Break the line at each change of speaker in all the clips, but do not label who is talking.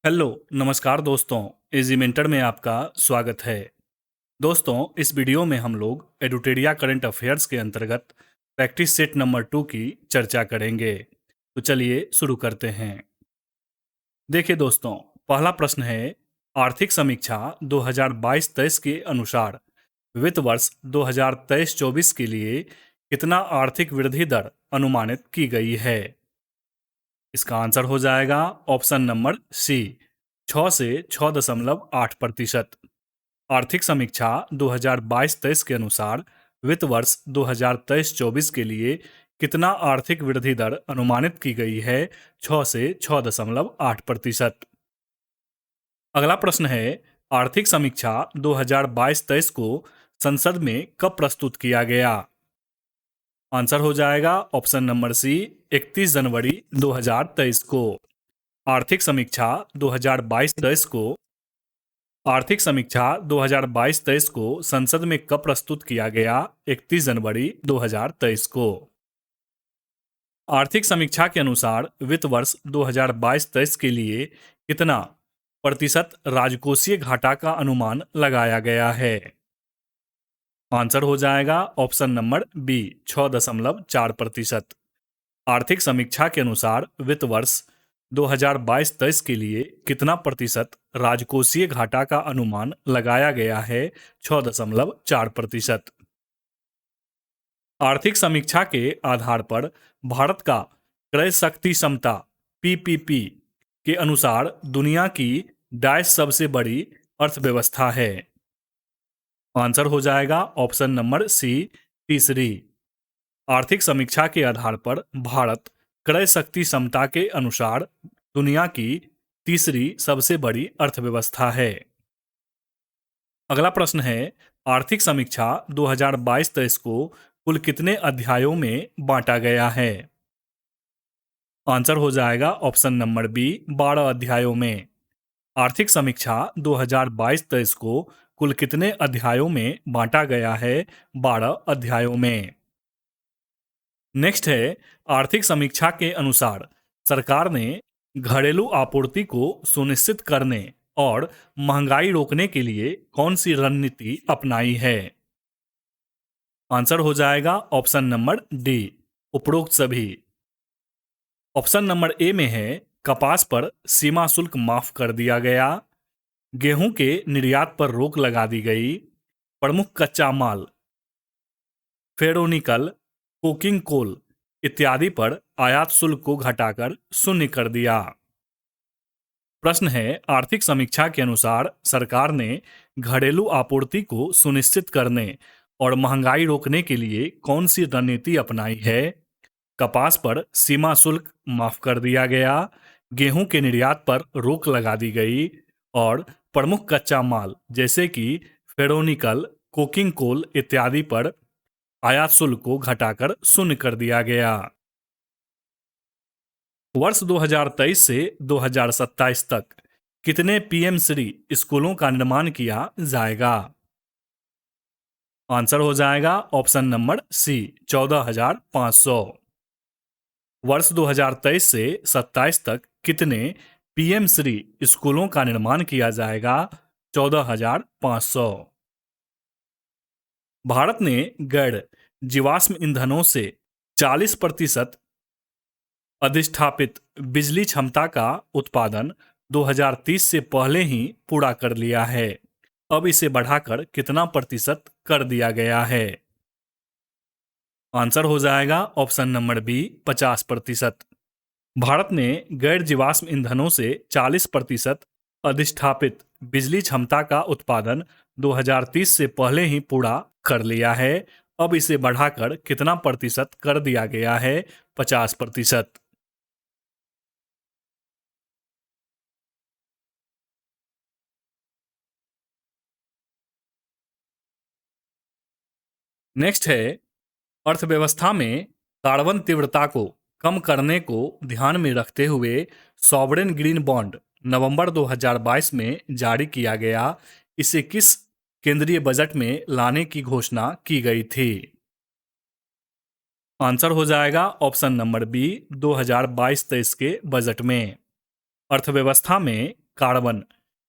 Hello, नमस्कार दोस्तों। Easy mentor में आपका स्वागत है। दोस्तों, इस वीडियो में हम लोग एडुटेरिया करंट अफेयर्स के अंतर्गत प्रैक्टिस सेट नंबर 2 की चर्चा करेंगे। तो चलिए शुरू करते हैं। देखिए दोस्तों, पहला प्रश्न है, आर्थिक समीक्षा 2022-23 के अनुसार वित्त वर्ष 2023-24 के लिए कितना आर्थिक वृद्धि दर अनुमानित की गई है? इसका आंसर हो जाएगा ऑप्शन नंबर सी, 6 से 6.8%। आर्थिक समीक्षा 2022-23 के अनुसार वित्त वर्ष 2023-24 के लिए कितना आर्थिक वृद्धि दर अनुमानित की गई है? 6 से 6.8%। अगला प्रश्न है, आर्थिक समीक्षा 2022-23 को संसद में कब प्रस्तुत किया गया? आंसर हो जाएगा ऑप्शन नंबर सी, 31 जनवरी 2023 को। आर्थिक समीक्षा 2022-23 को आर्थिक समीक्षा 2022-23 को संसद में कब प्रस्तुत किया गया? 31 जनवरी 2023 को। आर्थिक समीक्षा के अनुसार वित्त वर्ष 2022-23 के लिए कितना प्रतिशत राजकोषीय घाटा का अनुमान लगाया गया है? आंसर हो जाएगा ऑप्शन नंबर बी, 6.4%। आर्थिक समीक्षा के अनुसार वित्त वर्ष 2022-23 के लिए कितना प्रतिशत राजकोषीय घाटा का अनुमान लगाया गया है? 6.4%। आर्थिक समीक्षा के आधार पर भारत का क्रय शक्ति क्षमता पीपीपी के अनुसार दुनिया की डैश सबसे बड़ी अर्थव्यवस्था है? आंसर हो जाएगा ऑप्शन नंबर सी, तीसरी। आर्थिक समीक्षा के आधार पर भारत क्रय शक्ति क्षमता के अनुसार दुनिया की तीसरी सबसे बड़ी अर्थव्यवस्था है। अगला प्रश्न है, आर्थिक समीक्षा 2022-23 को कुल कितने अध्यायों में बांटा गया है? आंसर हो जाएगा ऑप्शन नंबर बी, 12 अध्यायों में। आर्थिक समीक्षा 2022-23 को कुल कितने अध्यायों में बांटा गया है? 12 अध्यायों में। नेक्स्ट है, आर्थिक समीक्षा के अनुसार सरकार ने घरेलू आपूर्ति को सुनिश्चित करने और महंगाई रोकने के लिए कौन सी रणनीति अपनाई है? आंसर हो जाएगा ऑप्शन नंबर डी, उपरोक्त सभी। ऑप्शन नंबर ए में है, कपास पर सीमा शुल्क माफ कर दिया गया, गेहूं के निर्यात पर रोक लगा दी गई, प्रमुख कच्चा माल फेरोनिकल, कोकिंग कोल इत्यादि पर आयात शुल्क को घटाकर शून्य कर दिया। प्रश्न है, आर्थिक समीक्षा के अनुसार सरकार ने घरेलू आपूर्ति को सुनिश्चित करने और महंगाई रोकने के लिए कौन सी रणनीति अपनाई है? कपास पर सीमा शुल्क माफ कर दिया गया, गेहूं के निर्यात पर रोक लगा दी गई और प्रमुख कच्चा माल जैसे कि फेरोनिकल, कोकिंग कोल इत्यादि पर आयात शुल्क को घटाकर शून्य कर दिया गया। वर्ष 2023 से 2027 तक कितने पीएम श्री स्कूलों का निर्माण किया जाएगा? आंसर हो जाएगा ऑप्शन नंबर सी, 14,500। वर्ष 2023 से 27 तक कितने पीएम श्री स्कूलों का निर्माण किया जाएगा? 14,500। भारत ने गैर जीवाश्म ईंधनों से 40% अधिष्ठापित बिजली क्षमता का उत्पादन 2030 से पहले ही पूरा कर लिया है। अब इसे बढ़ाकर कितना प्रतिशत कर दिया गया है? आंसर हो जाएगा ऑप्शन नंबर बी, 50%। भारत ने गैर जीवाश्म ईंधनों से 40% अधिष्ठापित बिजली क्षमता का उत्पादन 2030 से पहले ही पूरा कर लिया है। अब इसे बढ़ाकर कितना प्रतिशत कर दिया गया है? 50%। नेक्स्ट है, अर्थव्यवस्था में कार्बन तीव्रता को कम करने को ध्यान में रखते हुए सॉवरेन ग्रीन बॉन्ड नवंबर 2022 में जारी किया गया। इसे किस केंद्रीय बजट में लाने की घोषणा की गई थी? आंसर हो जाएगा ऑप्शन नंबर बी, 2022-23 के बजट में। अर्थव्यवस्था में कार्बन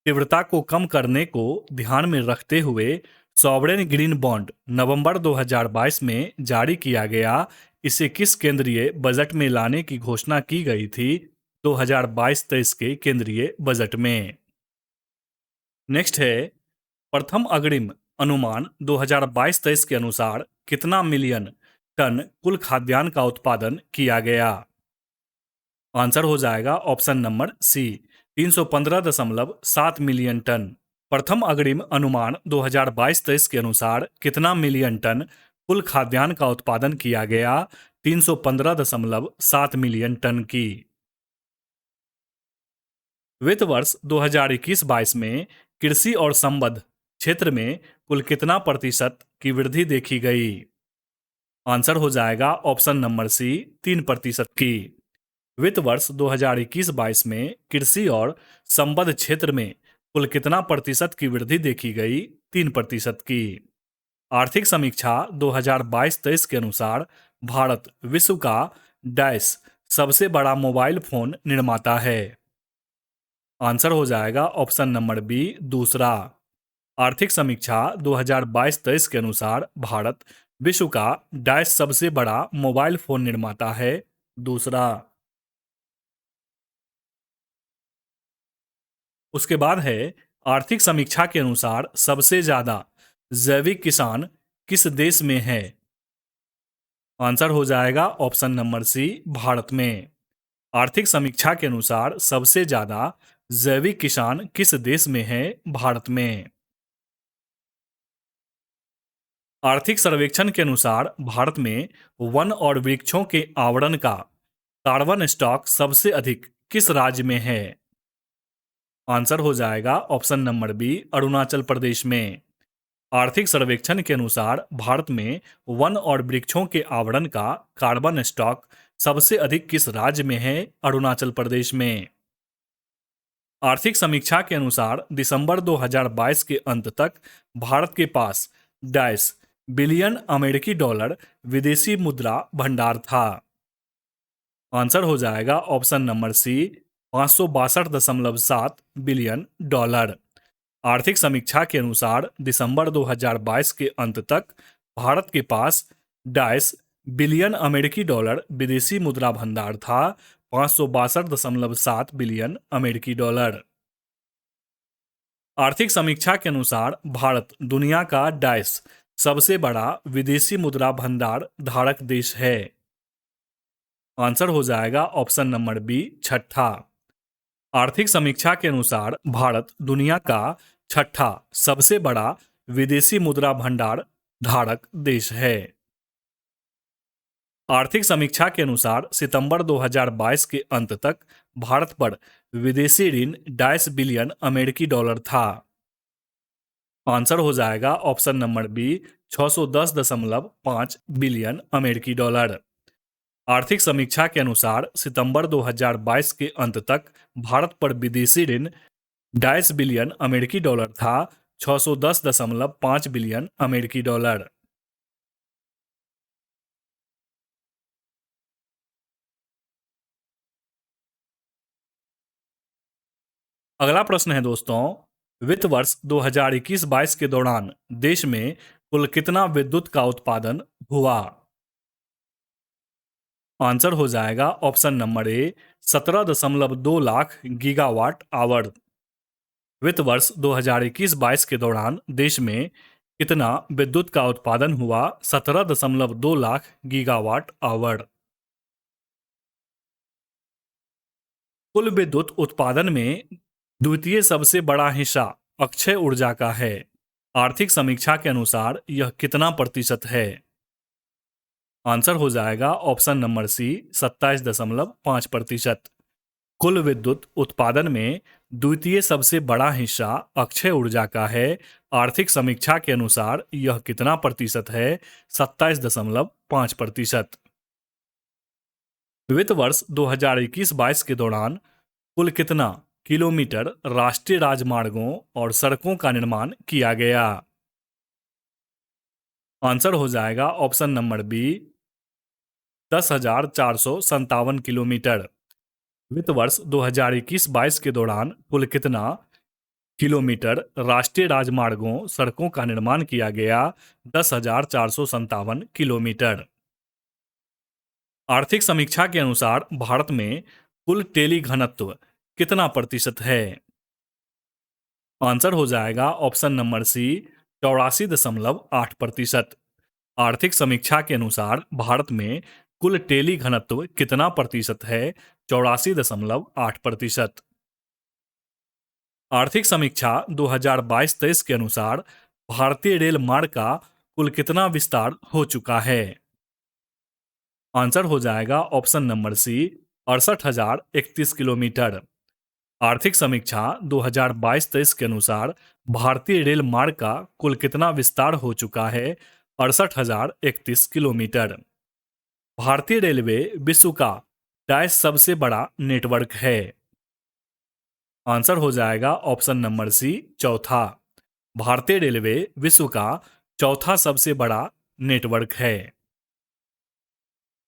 तीव्रता को कम करने को ध्यान में रखते हुए सॉवरेन ग्रीन बॉन्ड नवंबर 2022 में जारी किया गया। इसे किस केंद्रीय बजट में लाने की घोषणा की गई थी? 2022-23 के केंद्रीय बजट में। नेक्स्ट है, प्रथम अग्रिम अनुमान 2022-23 के अनुसार कितना मिलियन टन कुल खाद्यान्न का उत्पादन किया गया? आंसर हो जाएगा option number C, 315.7 million ton. प्रथम अग्रिम अनुमान 2022-23 के अनुसार कितना मिलियन टन कुल खाद्यान्न का उत्पादन किया गया? 315.7 मिलियन टन की। वित्त वर्ष 2021-22 में कृषि और संबद्ध क्षेत्र में कुल कितना प्रतिशत की वृद्धि देखी गई? आंसर हो जाएगा ऑप्शन नंबर सी, 3% की। वित्त वर्ष 2021-22 में कृषि और संबद्ध क्षेत्र में कुल कितना प्रतिशत की वृद्धि देखी गई? 3% की। आर्थिक समीक्षा 2022-23 के अनुसार भारत विश्व का डैश सबसे बड़ा मोबाइल फोन निर्माता है? आंसर हो जाएगा ऑप्शन नंबर बी, दूसरा। आर्थिक समीक्षा 2022-23 के अनुसार भारत विश्व का डैश सबसे बड़ा मोबाइल फोन निर्माता है? दूसरा। उसके बाद है, आर्थिक समीक्षा के अनुसार सबसे ज्यादा जैविक किसान किस देश में है? आंसर हो जाएगा ऑप्शन नंबर सी, भारत में। आर्थिक समीक्षा के अनुसार सबसे ज्यादा जैविक किसान किस देश में है? भारत में। आर्थिक सर्वेक्षण के अनुसार भारत में वन और वृक्षों के आवरण का कार्बन स्टॉक सबसे अधिक किस राज्य में है? आंसर हो जाएगा option number B, Arunachal Pradesh में। आर्थिक सर्वेक्षण के अनुसार भारत में वन और वृक्षों के आवरण का कार्बन स्टॉक सबसे अधिक किस राज्य में है? अरुणाचल प्रदेश में। आर्थिक समीक्षा के अनुसार दिसंबर 2022 के अंत तक भारत के पास डैश बिलियन अमेरिकी डॉलर विदेशी मुद्रा भंडार था? आंसर हो जाएगा option number C, 562.7 billion dollar. आर्थिक समीक्षा के अनुसार दिसंबर 2022 के अंत तक भारत के पास डैश बिलियन अमेरिकी डॉलर विदेशी मुद्रा भंडार था? 562.7 बिलियन अमेरिकी डॉलर। आर्थिक समीक्षा के अनुसार भारत दुनिया का डैश सबसे बड़ा विदेशी मुद्रा भंडार धारक देश है? आंसर हो जाएगा ऑप्शन नंबर बी, छठा। आर्थिक समीक्षा के अनुसार भारत दुनिया का छठा सबसे बड़ा विदेशी मुद्रा भंडार धारक देश है। आर्थिक समीक्षा के अनुसार सितंबर 2022 के अंत तक भारत पर विदेशी ऋण डैश बिलियन अमेरिकी डॉलर था? आंसर हो जाएगा ऑप्शन नंबर बी, 610.5 बिलियन अमेरिकी डॉलर। आर्थिक समीक्षा के अनुसार सितंबर 2022 के अंत तक भारत पर विदेशी ऋण डैश बिलियन अमेरिकी डॉलर था? 610.5 बिलियन अमेरिकी डॉलर। अगला प्रश्न है दोस्तों, वित्त वर्ष 2021-22 के दौरान देश में कुल कितना विद्युत का उत्पादन हुआ? आंसर हो जाएगा option number A, 17.2 lakh gigawatt hour. वित्त वर्ष 2021-22 के दौरान देश में कितना विद्युत का उत्पादन हुआ? 17.2 लाख गीगावाट आवर। कुल विद्युत उत्पादन में द्वितीय सबसे बड़ा हिस्सा अक्षय ऊर्जा का है। आर्थिक समीक्षा के अनुसार यह कितना प्रतिशत है? आंसर हो जाएगा ऑप्शन नंबर सी, 27.5%। कुल विद्युत उत्पादन में द्वितीय सबसे बड़ा हिस्सा अक्षय ऊर्जा का है। आर्थिक समीक्षा के अनुसार यह कितना प्रतिशत है? 27.5%। वित्त वर्ष 2021-22 के दौरान कुल कितना किलोमीटर राष्ट्रीय राजमार्गों और सड़कों का निर्माण किया गया? आंसर हो जाएगा ऑप्शन नंबर बी, 10,457 किलोमीटर। वित्त वर्ष 2021-22 के दौरान कुल कितना किलोमीटर राष्ट्रीय राजमार्गों सड़कों का निर्माण किया गया? 10,457 आर्थिक समीक्षा के अनुसार भारत में कुल टेली घनत्व कितना प्रतिशत है? आंसर हो जाएगा ऑप्शन नंबर सी, 84.8%। आर्थिक समीक्षा के अनुसार भारत में कुल टेली घनत्व कितना प्रतिशत है? 84.8%। आर्थिक समीक्षा 2022-23 के अनुसार भारतीय रेल मार्ग का कुल कितना विस्तार हो चुका है? आंसर हो जाएगा ऑप्शन नंबर सी, 68,031 किलोमीटर। आर्थिक समीक्षा 2022-23 के अनुसार भारतीय रेल मार्ग का कुल कितना विस्तार हो चुका है? 68,031 किलोमीटर। भारतीय रेलवे विश्व का डैश सबसे बड़ा नेटवर्क है? आंसर हो जाएगा ऑप्शन नंबर सी, चौथा। भारतीय रेलवे विश्व का चौथा सबसे बड़ा नेटवर्क है।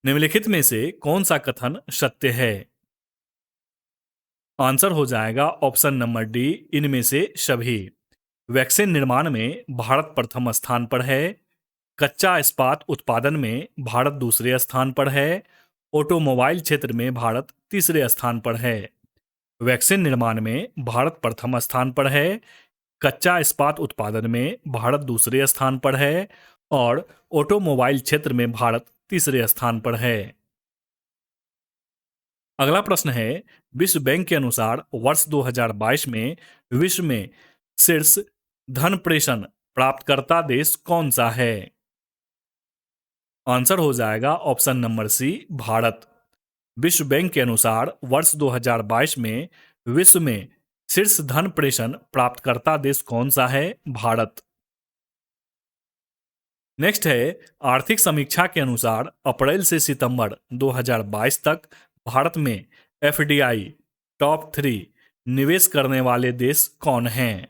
निम्नलिखित में से कौन सा कथन सत्य है? आंसर हो जाएगा ऑप्शन नंबर डी, इनमें से सभी। वैक्सीन निर्माण में भारत प्रथम स्थान पर है। कच्चा इस्पात उत्पादन में भारत दूसरे स्थान पर है। ऑटोमोबाइल क्षेत्र में भारत तीसरे स्थान पर है। वैक्सीन निर्माण में भारत प्रथम स्थान पर है। कच्चा इस्पात उत्पादन में भारत दूसरे स्थान पर है और ऑटोमोबाइल क्षेत्र में भारत तीसरे स्थान पर है। अगला प्रश्न है, विश्व बैंक के अनुसार वर्ष 2022 में विश्व में शीर्ष धन प्रेषण प्राप्तकर्ता देश कौन सा है? आंसर हो जाएगा ऑप्शन नंबर सी, भारत। विश्व बैंक के अनुसार वर्ष 2022 में विश्व में शीर्ष धन प्रेषण प्राप्तकर्ता देश कौन सा है? भारत। नेक्स्ट है, आर्थिक समीक्षा के अनुसार अप्रैल से सितंबर 2022 तक भारत में एफडीआई टॉप 3 निवेश करने वाले देश कौन हैं?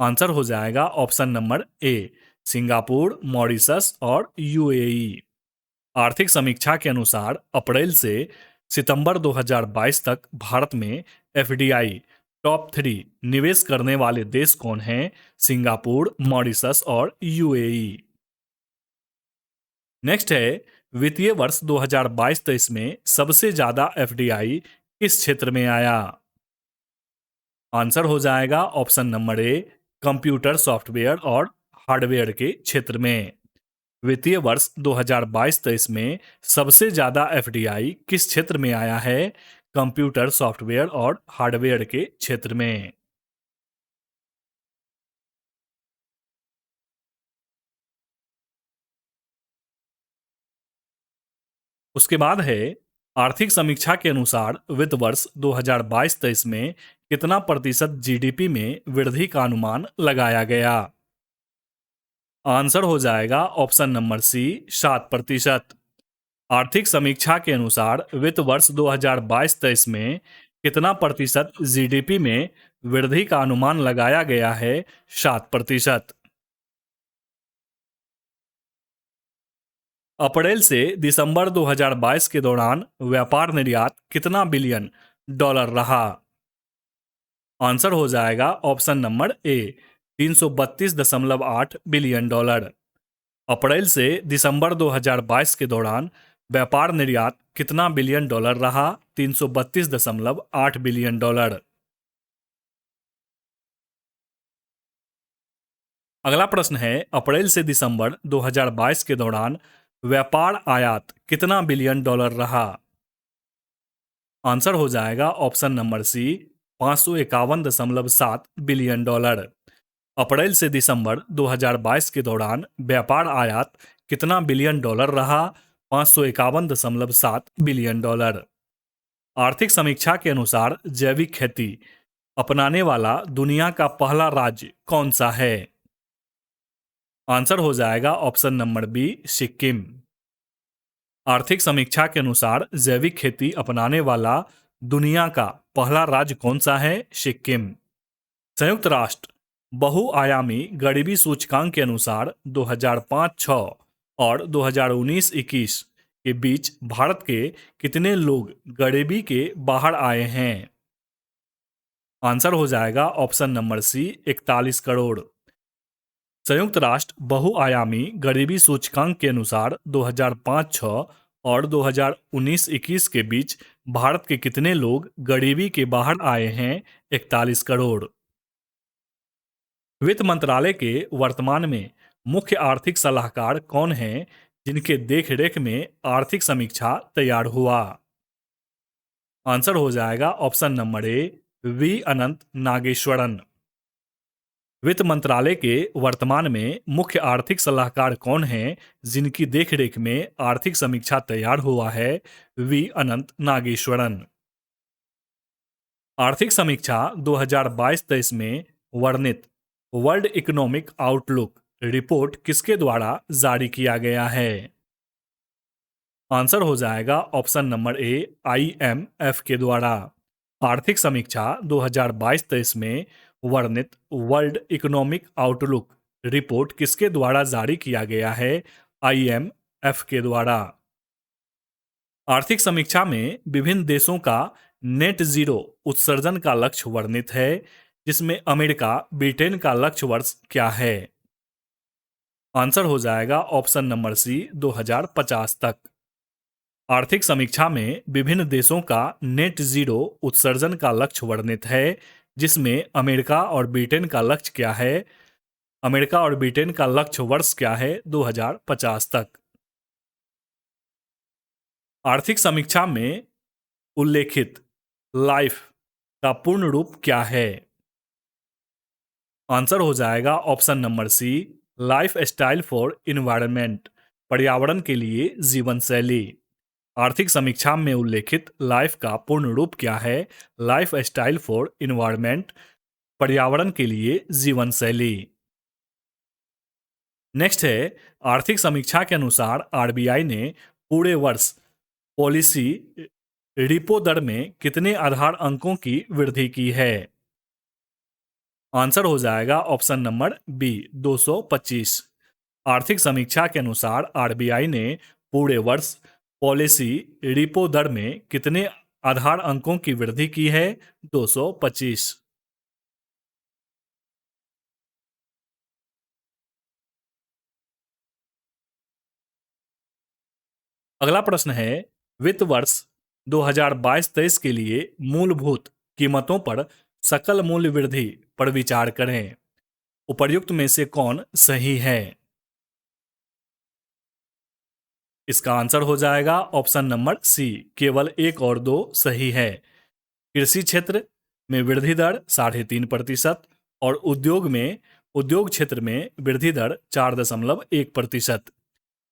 आंसर हो जाएगा ऑप्शन नंबर ए, सिंगापुर, मॉरिशस और यूएई। आर्थिक समीक्षा के अनुसार अप्रैल से सितंबर 2022 तक भारत में एफडीआई टॉप 3 निवेश करने वाले देश कौन हैं? सिंगापुर, मॉरिशस और यूएई। नेक्स्ट है, वित्तीय वर्ष 2022-23 में सबसे ज्यादा एफडीआई किस क्षेत्र में आया? आंसर हो जाएगा ऑप्शन नंबर ए, कंप्यूटर सॉफ्टवेयर और हार्डवेयर के क्षेत्र में। वित्तीय वर्ष 2022-23 में सबसे ज्यादा एफडीआई किस क्षेत्र में आया है? कंप्यूटर सॉफ्टवेयर और हार्डवेयर के क्षेत्र में। उसके बाद है, आर्थिक समीक्षा के अनुसार वित्त वर्ष 2022-23 में कितना प्रतिशत जीडीपी में वृद्धि का अनुमान लगाया गया? आंसर हो जाएगा ऑप्शन नंबर सी, 7%। आर्थिक समीक्षा के अनुसार वित्त वर्ष 2022-23 में कितना प्रतिशत जीडीपी में वृद्धि का अनुमान लगाया गया है? 7%। अप्रैल से दिसंबर 2022 के दौरान व्यापार निर्यात कितना बिलियन डॉलर रहा? आंसर हो जाएगा option number A, 332.8 billion dollar. अप्रैल से दिसंबर 2022 के दौरान व्यापार निर्यात कितना बिलियन डॉलर रहा? 332.8 बिलियन डॉलर। अगला प्रश्न है, अप्रैल से दिसंबर 2022 के दौरान व्यापार आयात कितना बिलियन डॉलर रहा? आंसर हो जाएगा option number C, 551.7 billion dollar. अप्रैल से दिसंबर 2022 के दौरान व्यापार आयात कितना बिलियन डॉलर रहा? 551.7 बिलियन डॉलर। आर्थिक समीक्षा के अनुसार जैविक खेती अपनाने वाला दुनिया का पहला राज्य कौन सा है? आंसर हो जाएगा ऑप्शन नंबर बी, सिक्किम। आर्थिक समीक्षा के अनुसार जैविक खेती अपनाने वाला दुनिया का पहला राज्य कौन सा है? सिक्किम। संयुक्त राष्ट्र बहुआयामी गरीबी सूचकांक के अनुसार 2005-06 और 2019-21 के बीच भारत के कितने लोग गरीबी के बाहर आए हैं? आंसर हो जाएगा ऑप्शन नंबर सी, 41 करोड़। संयुक्त राष्ट्र बहुआयामी गरीबी सूचकांक के अनुसार 2005-6 और 2019-21 के बीच भारत के कितने लोग गरीबी के बाहर आए हैं? 41 करोड़। वित्त मंत्रालय के वर्तमान में मुख्य आर्थिक सलाहकार कौन हैं, जिनके देखरेख में आर्थिक समीक्षा तैयार हुआ? आंसर हो जाएगा ऑप्शन नंबर ए, वी अनंत नागेश्वरन। वित्त मंत्रालय के वर्तमान में मुख्य आर्थिक सलाहकार कौन हैं, जिनकी देखरेख में आर्थिक समीक्षा तैयार हुआ है? वी अनंत नागेश्वरन। आर्थिक समीक्षा 2022-23 में वर्णित वर्ल्ड इकोनॉमिक आउटलुक रिपोर्ट किसके द्वारा जारी किया गया है? आंसर हो जाएगा ऑप्शन नंबर ए, IMF के द्वारा। आर्थिक समीक्षा 2022-23 में वर्णित वर्ल्ड इकोनॉमिक आउटलुक रिपोर्ट किसके द्वारा जारी किया गया है? IMF के द्वारा। आर्थिक समीक्षा में विभिन्न देशों का नेट जीरो उत्सर्जन का लक्ष्य वर्णित है, जिसमें अमेरिका ब्रिटेन का लक्ष्य वर्ष क्या है? आंसर हो जाएगा ऑप्शन नंबर सी, 2050 तक। आर्थिक समीक्षा में विभिन्न देशों का नेट जीरो उत्सर्जन का लक्ष्य वर्णित है, जिसमें अमेरिका और ब्रिटेन का लक्ष्य क्या है? अमेरिका और ब्रिटेन का लक्ष्य वर्ष क्या है? 2050 तक। आर्थिक समीक्षा में उल्लेखित लाइफ का पूर्ण रूप क्या है? आंसर हो जाएगा option number C, lifestyle for environment, पर्यावरण के लिए जीवन शैली। आर्थिक समीक्षा में उल्लेखित लाइफ का पूर्ण रूप क्या है? लाइफ स्टाइल फॉर इन्वायरमेंट, पर्यावरण के लिए जीवन शैली। नेक्स्ट है, आर्थिक समीक्षा के अनुसार आरबीआई ने पूरे वर्ष पॉलिसी रिपो दर में कितने आधार अंकों की वृद्धि की है? आंसर हो जाएगा ऑप्शन नंबर बी, 225। आर्थिक समीक्षा के अनुसार आरबीआई ने पूरे वर्ष पॉलिसी रिपो दर में कितने आधार अंकों की वृद्धि की है? 225। अगला प्रश्न है, वित्त वर्ष 2022-23 के लिए मूलभूत कीमतों पर सकल मूल्य वृद्धि पर विचार करें। उपर्युक्त में से कौन सही है? इसका आंसर हो जाएगा ऑप्शन नंबर सी, केवल 1 और 2 सही है। कृषि क्षेत्र में वृद्धि दर 3.5% और उद्योग क्षेत्र में वृद्धि दर 4.1%।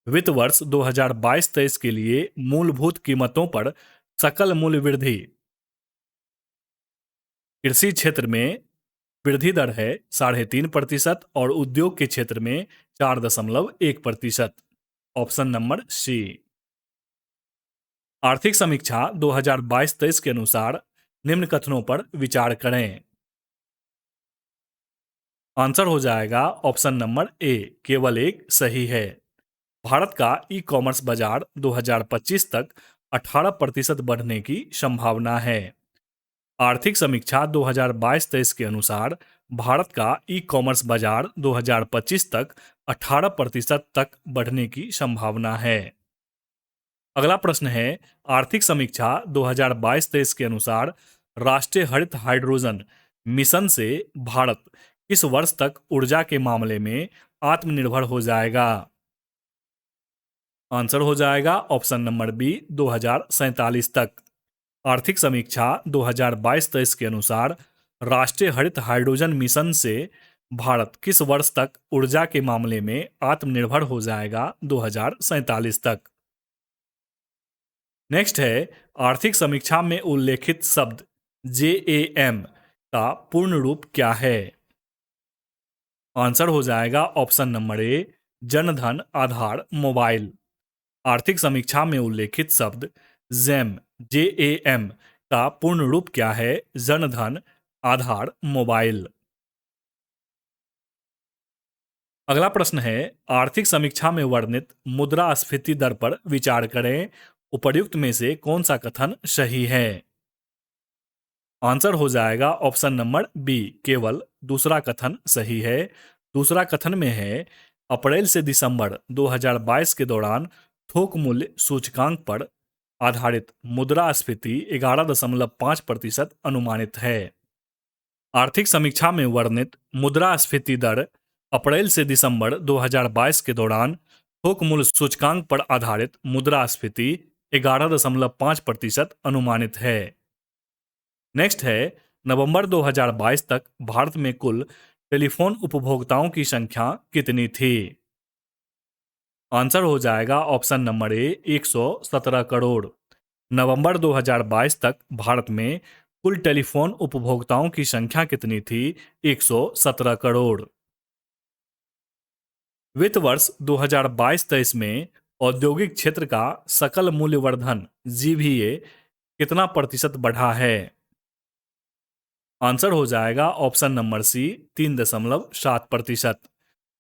वित्त वर्ष 2022-23 के लिए मूलभूत कीमतों पर सकल मूल्य वृद्धि कृषि क्षेत्र में वृद्धि दर है 3.5% और उद्योग के क्षेत्र में 4.1%। Option number C. आर्थिक समीक्षा 2022-23 के अनुसार निम्न कथनों पर विचार करें। आंसर हो जाएगा ऑप्शन नंबर ए, केवल 1 सही है। भारत का ई कॉमर्स बाजार 2025 तक 18% बढ़ने की संभावना है। आर्थिक समीक्षा 2022-23 के अनुसार भारत का ई कॉमर्स बाजार 2025 तक 18% तक बढ़ने की संभावना है। अगला प्रश्न है, आर्थिक समीक्षा 2022-23 के अनुसार राष्ट्रीय हरित हाइड्रोजन मिशन से भारत किस वर्ष तक ऊर्जा के मामले में आत्मनिर्भर हो जाएगा? आंसर हो जाएगा ऑप्शन नंबर बी, 2047 तक। आर्थिक समीक्षा 2022-23 के अनुसार राष्ट्रीय हरित हाइड्रोजन मिशन से भारत किस वर्ष तक ऊर्जा के मामले में आत्मनिर्भर हो जाएगा? 2047 तक। नेक्स्ट है, आर्थिक समीक्षा में उल्लेखित शब्द JAM का पूर्ण रूप क्या है? आंसर हो जाएगा ऑप्शन नंबर ए, जनधन आधार मोबाइल। आर्थिक समीक्षा में उल्लेखित शब्द JAM का पूर्ण रूप क्या है? जनधन आधार मोबाइल। अगला प्रश्न है, आर्थिक समीक्षा में वर्णित मुद्रास्फीति दर पर विचार करें। उपर्युक्त में से कौन सा कथन सही है? आंसर हो जाएगा ऑप्शन नंबर बी, केवल दूसरा कथन सही है। दूसरा कथन में है, अप्रैल से दिसंबर 2022 के दौरान थोक मूल्य सूचकांक पर आधारित मुद्रास्फीति 11.5% अनुमानित है। आर्थिक समीक्षा में वर्णित मुद्रास्फीति दर अप्रैल से दिसंबर 2022 के दौरान थोक मूल्य सूचकांक पर आधारित मुद्रास्फीति 11.5% अनुमानित है। नेक्स्ट है, नवंबर 2022 तक भारत में कुल टेलीफोन उपभोक्ताओं की संख्या कितनी थी? आंसर हो जाएगा ऑप्शन नंबर ए, 117 करोड़। नवंबर 2022 तक भारत में कुल टेलीफोन उपभोक्ताओं की संख्या कितनी थी? 117 करोड़। वित्त वर्ष 2022-23 में औद्योगिक क्षेत्र का सकल मूल्यवर्धन जीवीए कितना प्रतिशत बढ़ा है? आंसर हो जाएगा ऑप्शन नंबर सी, 3.7%।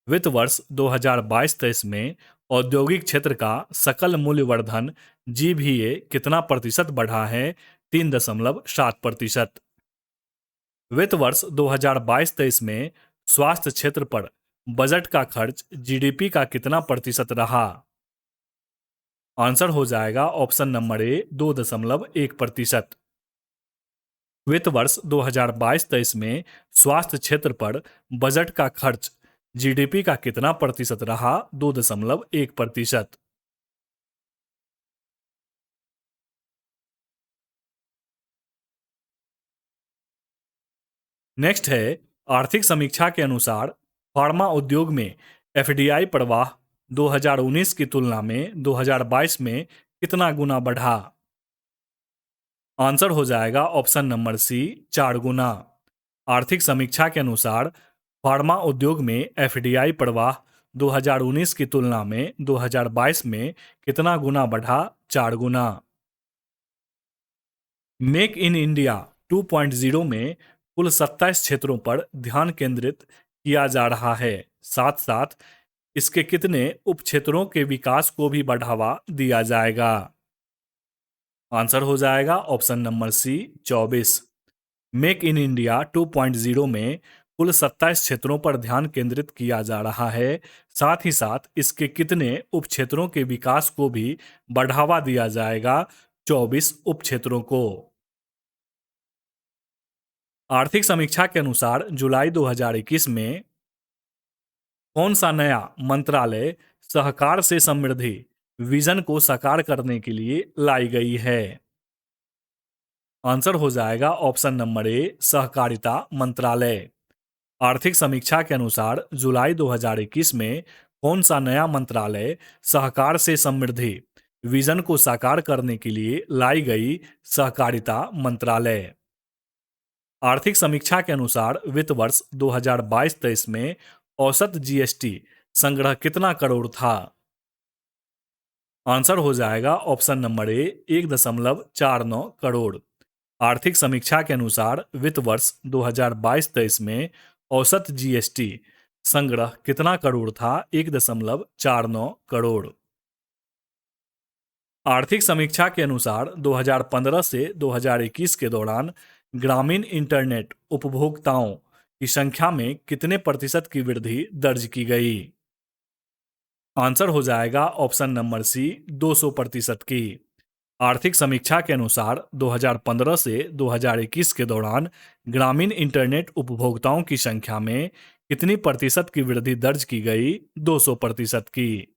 वित्त वर्ष 2022-23 में औद्योगिक क्षेत्र का सकल मूल्यवर्धन जीवीए कितना प्रतिशत बढ़ा है? 3.7%। वित्त वर्ष 2022-23 में स्वास्थ्य क्षेत्र पर बजट का खर्च जीडीपी का कितना प्रतिशत रहा? आंसर हो जाएगा ऑप्शन नंबर ए, 2.1%। वित्त वर्ष 2022-23 में स्वास्थ्य क्षेत्र पर बजट का खर्च जीडीपी का कितना प्रतिशत रहा? 2.1%। नेक्स्ट है, आर्थिक समीक्षा के अनुसार फार्मा उद्योग में एफडीआई प्रवाह 2019 की तुलना में 2022 में कितना गुना बढ़ा? आंसर हो जाएगा ऑप्शन नंबर सी, 4 गुना। आर्थिक समीक्षा के अनुसार फार्मा उद्योग में एफडीआई प्रवाह 2019 की तुलना में 2022 में कितना गुना बढ़ा? 4 गुना। मेक इन इंडिया 2.0 में कुल 27 क्षेत्रों पर ध्यान केंद्रित किया जा रहा है। साथ साथ इसके कितने उप क्षेत्रों के विकास को भी बढ़ावा दिया जाएगा? आंसर हो जाएगा option number C, 24। Make in India 2.0 में कुल 27 क्षेत्रों पर ध्यान केंद्रित किया जा रहा है। साथ ही साथ इसके कितने उप क्षेत्रों के विकास को भी बढ़ावा दिया जाएगा? 24 उप क्षेत्रों को। आर्थिक समीक्षा के अनुसार जुलाई 2021 में कौन सा नया मंत्रालय सहकार से समृद्धि विजन को साकार करने के लिए लाई गई है? आंसर हो जाएगा ऑप्शन नंबर ए, सहकारिता मंत्रालय। आर्थिक समीक्षा के अनुसार जुलाई 2021 में कौन सा नया मंत्रालय सहकार से समृद्धि विजन को साकार करने के लिए लाई गई? सहकारिता मंत्रालय। आर्थिक समीक्षा के अनुसार वित्त वर्ष 2022-23 में औसत जीएसटी संग्रह कितना करोड़ था? आंसर हो जाएगा ऑप्शन नंबर ए, 1.49 करोड़। आर्थिक समीक्षा के अनुसार वित्त वर्ष 2022-23 में औसत जीएसटी संग्रह कितना करोड़ था? 1.49 करोड़। आर्थिक समीक्षा के अनुसार 2015 से 2021 के दौरान ग्रामीण इंटरनेट उपभोक्ताओं की संख्या में कितने प्रतिशत की वृद्धि दर्ज की गई? आंसर हो जाएगा ऑप्शन नंबर सी, 200% की। आर्थिक समीक्षा के अनुसार 2015 से 2021 के दौरान ग्रामीण इंटरनेट उपभोक्ताओं की संख्या में कितनी प्रतिशत की वृद्धि दर्ज की गई? 200% की।